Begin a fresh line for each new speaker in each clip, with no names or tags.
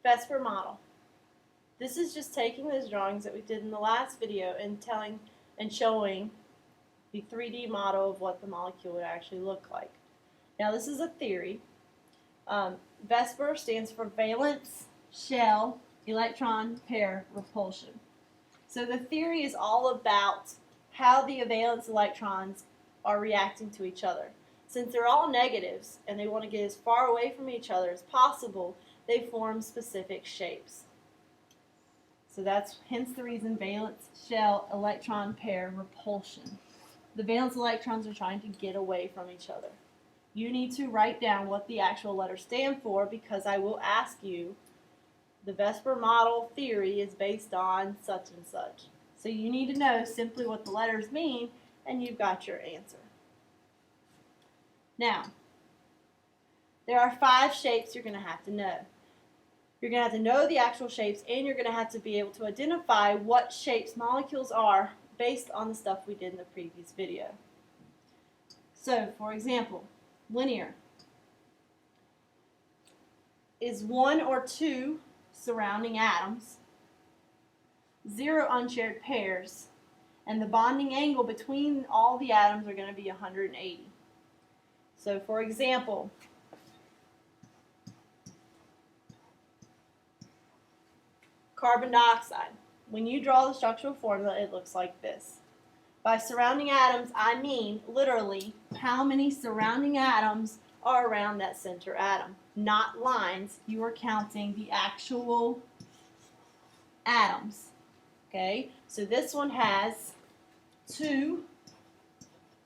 vsepr model. This is just taking those drawings that we did in the last video and showing the 3D model of what the molecule would actually look like. Now this is a theory. vsepr stands for valence shell electron pair repulsion. So the theory is all about how the valence electrons are reacting to each other. Since they're all negatives and they want to get as far away from each other as possible, they form specific shapes. So that's hence the reason valence shell electron pair repulsion. The valence electrons are trying to get away from each other. You need to write down what the actual letters stand for because I will ask you, the vsepr model theory is based on such and such. So you need to know simply what the letters mean and you've got your answer. Now, there are 5 shapes you're going to have to know. You're going to have to know the actual shapes and you're going to have to be able to identify what shapes molecules are based on the stuff we did in the previous video. So, for example, linear is 1 or 2 surrounding atoms, 0 unshared pairs, and the bonding angle between all the atoms are going to be 180. So, for example, carbon dioxide. When you draw the structural formula, it looks like this. By surrounding atoms, I mean literally how many surrounding atoms are around that center atom. Not lines. You are counting the actual atoms. Okay? So this one has 2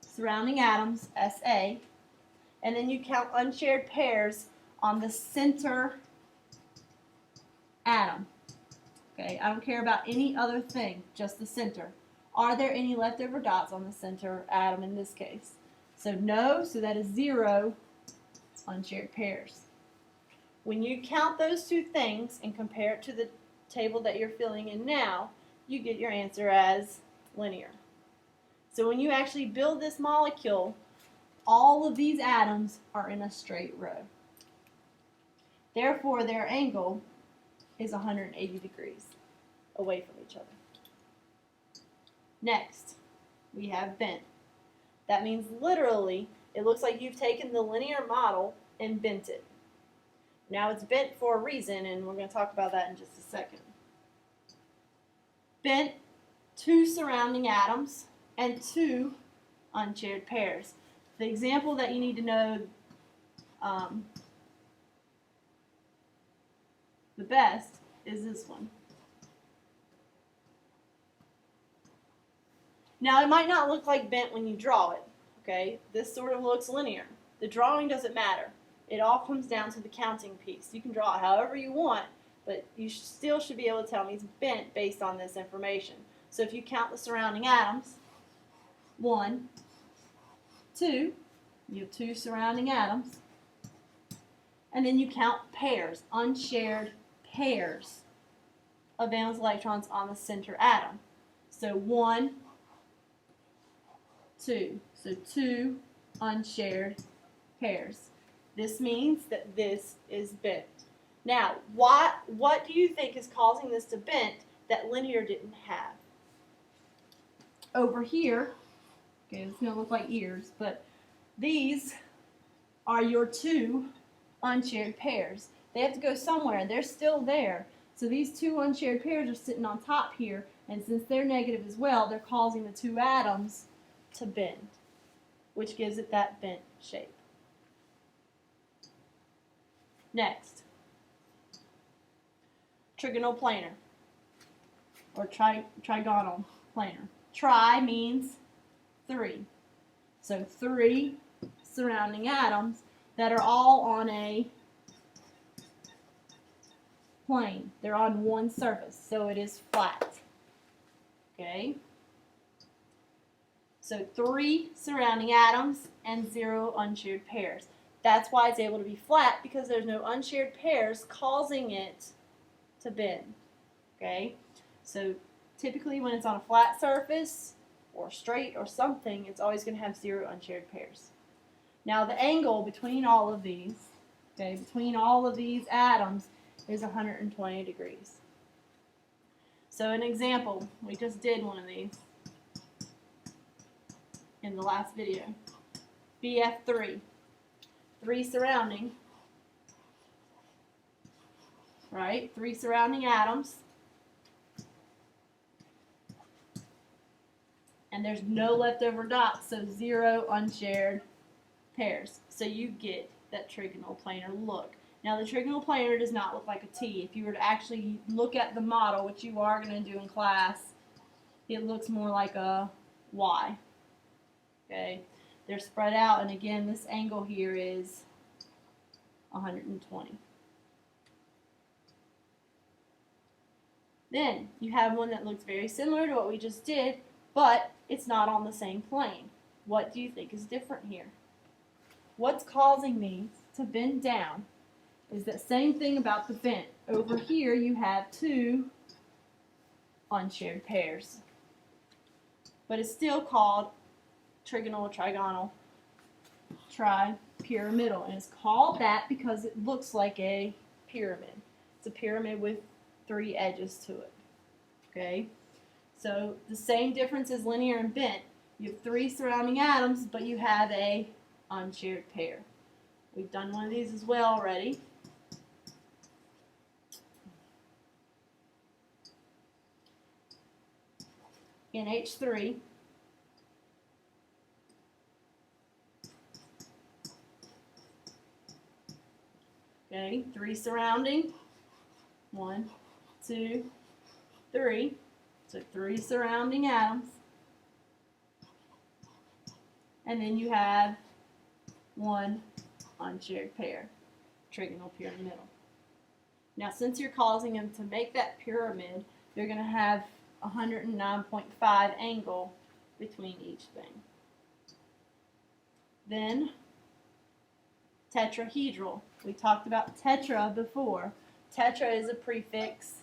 surrounding atoms, SA, and then you count unshared pairs on the center atom. Okay, I don't care about any other thing, just the center. Are there any leftover dots on the center atom in this case? So no, so that is 0 unshared pairs. When you count those 2 things and compare it to the table that you're filling in now, you get your answer as linear. So when you actually build this molecule, all of these atoms are in a straight row. Therefore, their angle is 180 degrees away from each other. Next, we have bent. That means literally, it looks like you've taken the linear model and bent it. Now it's bent for a reason, and we're going to talk about that in just a second. Bent 2 surrounding atoms and 2 unshared pairs. The example that you need to know the best is this one. Now it might not look like bent when you draw it, okay? This sort of looks linear. The drawing doesn't matter. It all comes down to the counting piece. You can draw it however you want, but you still should be able to tell me it's bent based on this information. So if you count the surrounding atoms, 1, 2, you have 2 surrounding atoms, and then you count pairs, unshared pairs of valence electrons on the center atom. So 1, 2. So 2 unshared pairs. This means that this is bent. Now, what do you think is causing this to bend that linear didn't have? Over here, okay, it's going to look like ears, but these are your 2 unshared pairs. They have to go somewhere, and they're still there. So these 2 unshared pairs are sitting on top here, and since they're negative as well, they're causing the 2 atoms to bend, which gives it that bent shape. Next, trigonal planar, or trigonal planar. Tri means 3. So 3 surrounding atoms that are all on a plane. They're on one surface, so it is flat. Okay? So 3 surrounding atoms and 0 unshared pairs. That's why it's able to be flat, because there's no unshared pairs causing it to bend. Okay? So typically when it's on a flat surface or straight or something, it's always going to have 0 unshared pairs. Now the angle between all of these, okay, between all of these atoms is 120 degrees. So an example, we just did one of these in the last video. BF3, 3 surrounding, right? 3 surrounding atoms. And there's no leftover dots, so 0 unshared pairs. So you get that trigonal planar look. Now the trigonal planar does not look like a T. If you were to actually look at the model, which you are going to do in class, it looks more like a Y. Okay, they're spread out, and again, this angle here is 120. Then you have one that looks very similar to what we just did, but it's not on the same plane. What do you think is different here? What's causing these to bend down is that same thing about the bent. Over here you have 2 unshared pairs. But it's still called trigonal, trigonal, tri-pyramidal. And it's called that because it looks like a pyramid. It's a pyramid with 3 edges to it. Okay? So the same difference as linear and bent. You have 3 surrounding atoms, but you have a unshared pair. We've done one of these as well already. In H3, okay, 3 surrounding, 1, 2, 3, so 3 surrounding atoms, and then you have 1 unshared pair, trigonal pyramidal. Now since you're causing them to make that pyramid, they're going to have 109.5 angle between each thing. Then tetrahedral. We talked about tetra before. Tetra is a prefix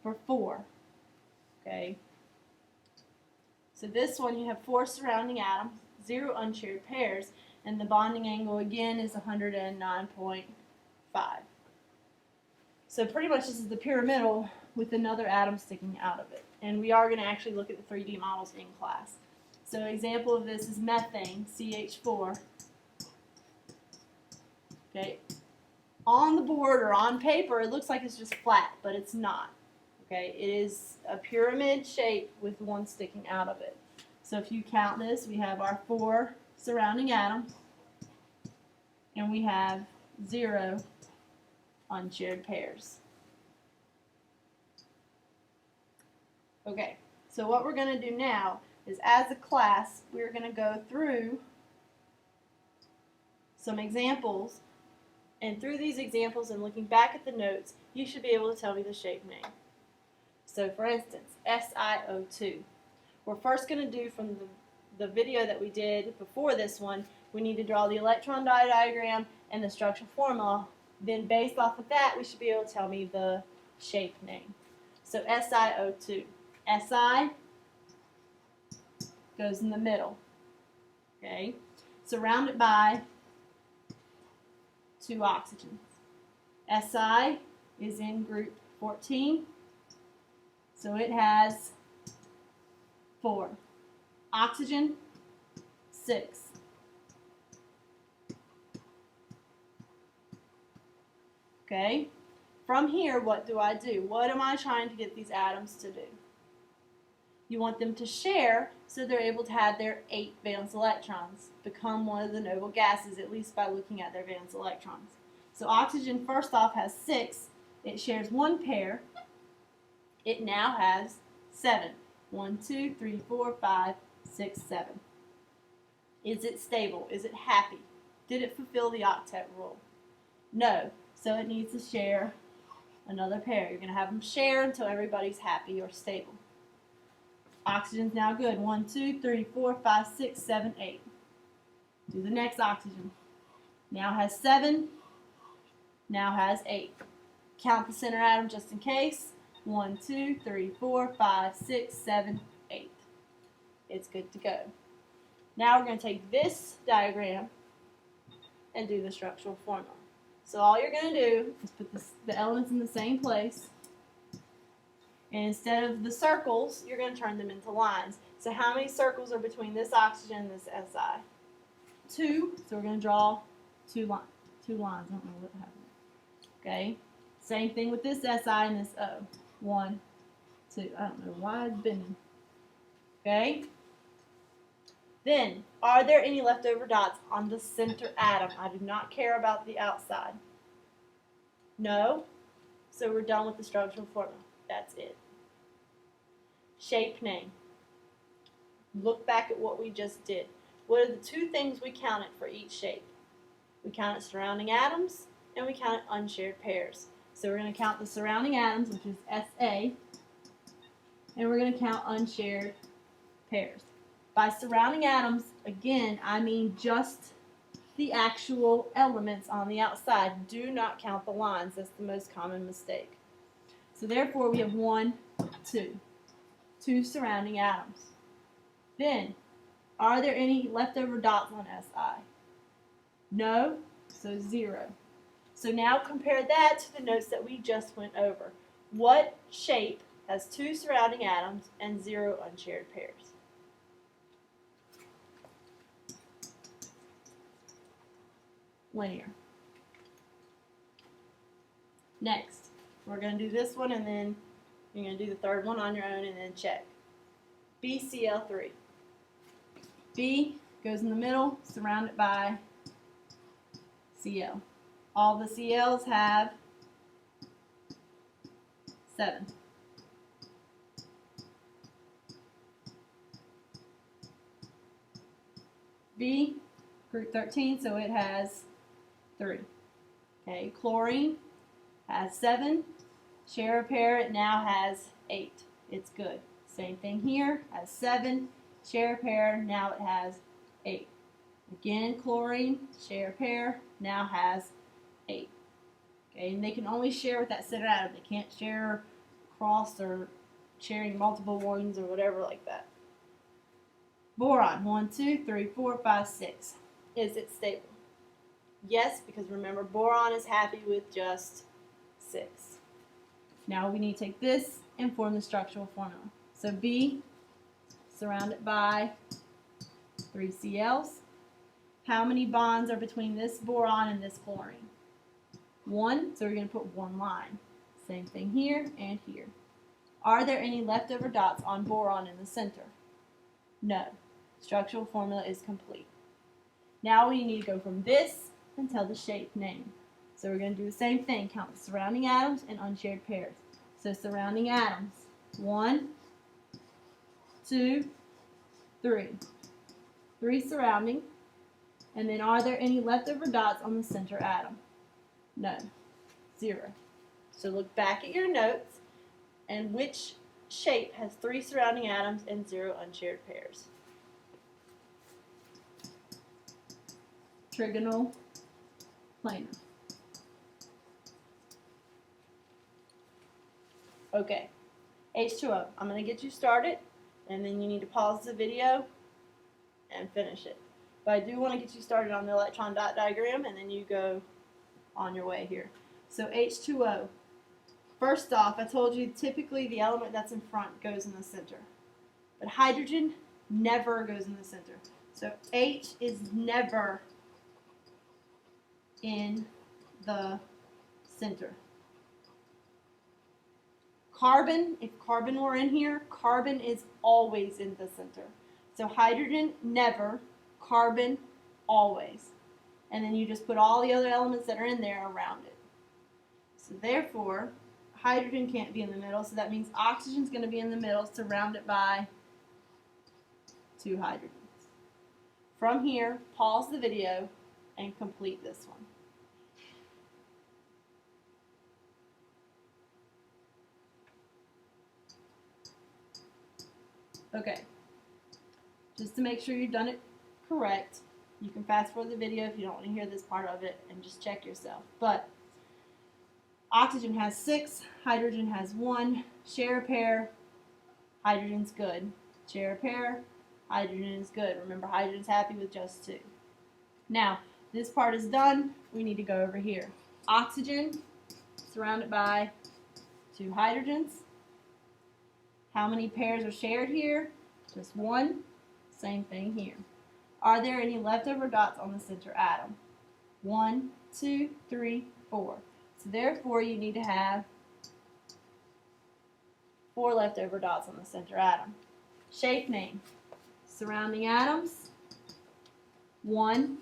for 4. Okay. So this one you have 4 surrounding atoms, 0 unshared pairs, and the bonding angle again is 109.5. So pretty much this is the pyramidal with another atom sticking out of it. And we are going to actually look at the 3D models in class. So an example of this is methane, CH4. Okay. On the board or on paper, it looks like it's just flat, but it's not. Okay. It is a pyramid shape with 1 sticking out of it. So if you count this, we have our 4 surrounding atoms, and we have 0 unshared pairs. Okay, so what we're going to do now is, as a class, we're going to go through some examples, and through these examples and looking back at the notes, you should be able to tell me the shape name. So for instance, SiO2. We're first going to do from the video that we did before this one, we need to draw the electron diagram and the structural formula. Then based off of that, we should be able to tell me the shape name. So SiO2. Si goes in the middle. Okay? Surrounded by 2 oxygens. Si is in group 14. So it has 4. Oxygen, 6. Okay? From here, what do I do? What am I trying to get these atoms to do? You want them to share so they're able to have their 8 valence electrons, become one of the noble gases, at least by looking at their valence electrons. So oxygen, first off, has 6. It shares 1 pair. It now has 7. 1, 2, 3, 4, 5, 6, 7. Is it stable? Is it happy? Did it fulfill the octet rule? No. So it needs to share another pair. You're going to have them share until everybody's happy or stable. Oxygen's now good. 1, 2, 3, 4, 5, 6, 7, 8. Do the next oxygen. Now has 7. Now has 8. Count the center atom just in case. 1, 2, 3, 4, 5, 6, 7, 8. It's good to go. Now we're going to take this diagram and do the structural formula. So all you're going to do is put the elements in the same place. And instead of the circles, you're going to turn them into lines. So how many circles are between this oxygen and this Si? 2. So we're going to draw two lines. I don't know what happened. Okay. Same thing with this Si and this O. 1, 2. I don't know why it's bending. Okay. Then, are there any leftover dots on the center atom? I do not care about the outside. No. So we're done with the structural formula. That's it. Shape name. Look back at what we just did. What are the two things we counted for each shape? We counted surrounding atoms and we counted unshared pairs. So we're going to count the surrounding atoms, which is SA, and we're going to count unshared pairs. By surrounding atoms, again, I mean just the actual elements on the outside. Do not count the lines. That's the most common mistake. So therefore, we have 1, 2. 2 surrounding atoms. Then, are there any leftover dots on Si? No, so 0. So now compare that to the notes that we just went over. What shape has 2 surrounding atoms and 0 unshared pairs? Linear. Next, we're going to do this one and then you're going to do the third one on your own and then check. BCl3. B goes in the middle, surrounded by Cl. All the Cl's have 7. B, group 13, so it has 3. Okay, chlorine has 7. Share a pair, it now has 8. It's good. Same thing here, has 7. Share a pair, now it has 8. Again, chlorine, share a pair, now has 8. Okay, and they can only share with that center atom. They can't share across or sharing multiple ones or whatever like that. Boron, 1, 2, 3, 4, 5, 6. Is it stable? Yes, because remember, boron is happy with just 6. Now we need to take this and form the structural formula. So B, surrounded by 3 Cl's. How many bonds are between this boron and this chlorine? 1, so we're going to put 1 line. Same thing here and here. Are there any leftover dots on boron in the center? No. Structural formula is complete. Now we need to go from this and tell the shape name. So we're going to do the same thing. Count the surrounding atoms and unshared pairs. So surrounding atoms. 1, 2, 3. 3 surrounding. And then are there any leftover dots on the center atom? No. 0. So look back at your notes and which shape has 3 surrounding atoms and 0 unshared pairs? Trigonal planar. Okay, H2O. I'm going to get you started, and then you need to pause the video and finish it. But I do want to get you started on the electron dot diagram, and then you go on your way here. So H2O. First off, I told you typically the element that's in front goes in the center. But hydrogen never goes in the center. So H is never in the center. Carbon, if carbon were in here, carbon is always in the center. So hydrogen, never. Carbon, always. And then you just put all the other elements that are in there around it. So therefore, hydrogen can't be in the middle, so that means oxygen's going to be in the middle, surrounded by 2 hydrogens. From here, pause the video and complete this one. Okay, just to make sure you've done it correct, you can fast forward the video if you don't want to hear this part of it and just check yourself. But oxygen has 6, hydrogen has 1, share a pair, hydrogen's good. Share a pair, hydrogen is good. Remember, hydrogen's happy with just 2. Now, this part is done, we need to go over here. oxygen surrounded by 2 hydrogens. How many pairs are shared here? Just one. Same thing here. Are there any leftover dots on the center atom? 1, 2, 3, 4. So therefore you need to have 4 leftover dots on the center atom. Shape name. Surrounding atoms. 1,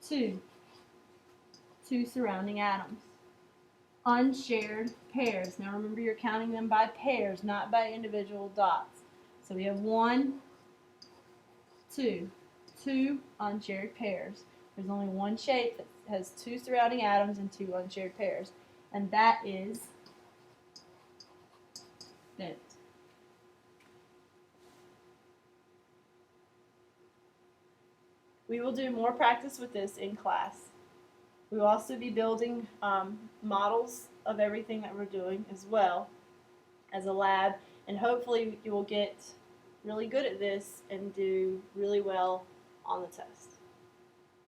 2. 2 surrounding atoms. Unshared pairs. Now remember, you're counting them by pairs, not by individual dots. So we have 1, 2. 2 unshared pairs. There's only one shape that has 2 surrounding atoms and 2 unshared pairs, and that is it. We will do more practice with this in class. We will also be building models of everything that we're doing as well as a lab, and hopefully you will get really good at this and do really well on the test.